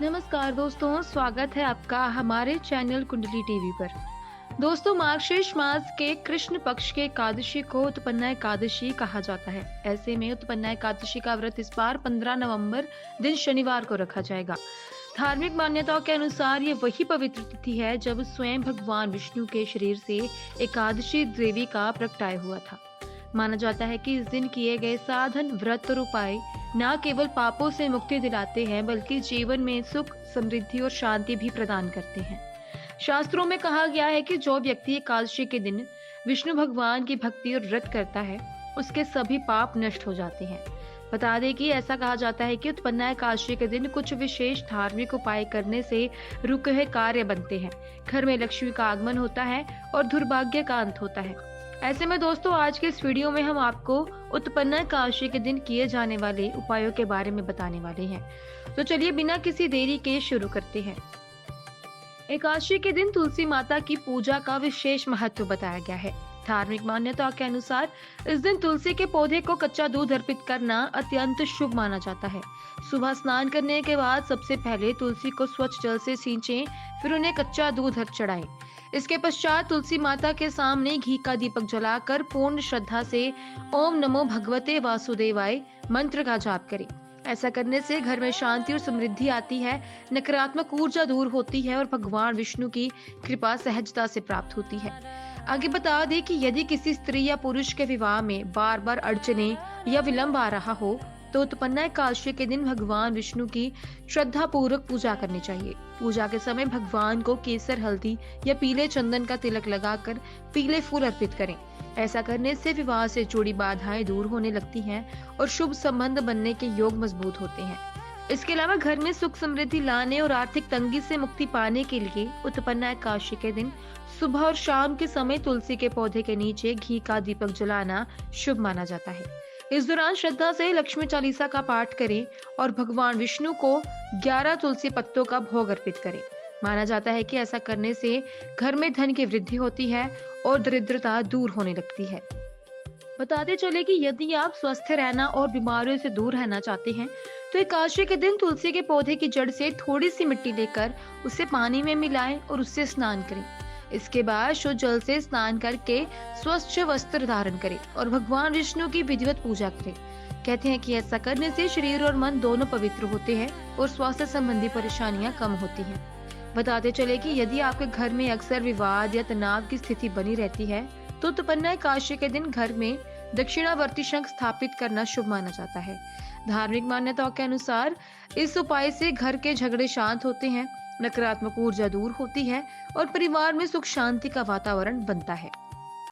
नमस्कार दोस्तों, स्वागत है आपका हमारे चैनल कुंडली टीवी पर। दोस्तों, मार्गशीर्ष मास के कृष्ण पक्ष के एकादशी को उत्पन्ना एकादशी कहा जाता है। ऐसे में उत्पन्ना एकादशी का व्रत इस बार 15 नवंबर दिन शनिवार को रखा जाएगा। धार्मिक मान्यताओं के अनुसार ये वही पवित्र तिथि है जब स्वयं भगवान विष्णु के शरीर से एकादशी देवी का प्रगटाय हुआ था। माना जाता है कि इस दिन किए गए साधन, व्रत और उपाय न केवल पापों से मुक्ति दिलाते हैं बल्कि जीवन में सुख, समृद्धि और शांति भी प्रदान करते हैं। शास्त्रों में कहा गया है कि जो व्यक्ति एकादशी के दिन विष्णु भगवान की भक्ति और व्रत करता है, उसके सभी पाप नष्ट हो जाते हैं। बता दें कि ऐसा कहा जाता है कि उत्पन्ना एकादशी के दिन कुछ विशेष धार्मिक उपाय करने से रुके हुए कार्य बनते हैं, घर में लक्ष्मी का आगमन होता है और दुर्भाग्य का अंत होता है। ऐसे में दोस्तों, आज के इस वीडियो में हम आपको उत्पन्ना एकादशी के दिन किए जाने वाले उपायों के बारे में बताने वाले हैं। तो चलिए बिना किसी देरी के शुरू करते हैं। एकादशी के दिन तुलसी माता की पूजा का विशेष महत्व बताया गया है। धार्मिक मान्यता के अनुसार इस दिन तुलसी के पौधे को कच्चा दूध अर्पित करना अत्यंत शुभ माना जाता है। सुबह स्नान करने के बाद सबसे पहले तुलसी को स्वच्छ जल से सींचें, फिर उन्हें कच्चा दूध चढ़ाएं। इसके पश्चात तुलसी माता के सामने घी का दीपक जलाकर पूर्ण श्रद्धा से ओम नमो भगवते वासुदेवाय मंत्र का जाप करें। ऐसा करने से घर में शांति और समृद्धि आती है, नकारात्मक ऊर्जा दूर होती है और भगवान विष्णु की कृपा सहजता से प्राप्त होती है। आगे बता दें कि यदि किसी स्त्री या पुरुष के विवाह में बार बार अड़चने या विलंब आ रहा हो तो उत्पन्ना एकादशी के दिन भगवान विष्णु की श्रद्धा पूर्वक पूजा करनी चाहिए। पूजा के समय भगवान को केसर, हल्दी या पीले चंदन का तिलक लगाकर पीले फूल अर्पित करें। ऐसा करने से विवाह से जुड़ी बाधाएं दूर होने लगती हैं और शुभ संबंध बनने के योग मजबूत होते हैं। इसके अलावा घर में सुख समृद्धि लाने और आर्थिक तंगी से मुक्ति पाने के लिए उत्पन्ना एकादशी के दिन सुबह और शाम के समय तुलसी के पौधे के नीचे घी का दीपक जलाना शुभ माना जाता है। इस दौरान श्रद्धा से लक्ष्मी चालीसा का पाठ करें और भगवान विष्णु को 11 तुलसी पत्तों का भोग अर्पित करें। माना जाता है कि ऐसा करने से घर में धन की वृद्धि होती है और दरिद्रता दूर होने लगती है। बताते चले कि यदि आप स्वस्थ रहना और बीमारियों से दूर रहना चाहते हैं तो एकादशी के दिन तुलसी के पौधे की जड़ से थोड़ी सी मिट्टी लेकर उसे पानी में मिलाएं और उससे स्नान करें। इसके बाद शुद्ध जल से स्नान करके स्वच्छ वस्त्र धारण करें और भगवान विष्णु की विधिवत पूजा करें। कहते हैं कि ऐसा करने से शरीर और मन दोनों पवित्र होते हैं और स्वास्थ्य संबंधी परेशानियां कम होती हैं। बताते चले कि यदि आपके घर में अक्सर विवाद या तनाव की स्थिति बनी रहती है तो उत्पन्ना एकादशी के दिन घर में दक्षिणावर्ती शंख स्थापित करना शुभ माना जाता है। धार्मिक मान्यताओं के अनुसार इस उपाय से घर के झगड़े शांत होते हैं, नकारात्मक ऊर्जा दूर होती है और परिवार में सुख शांति का वातावरण बनता है।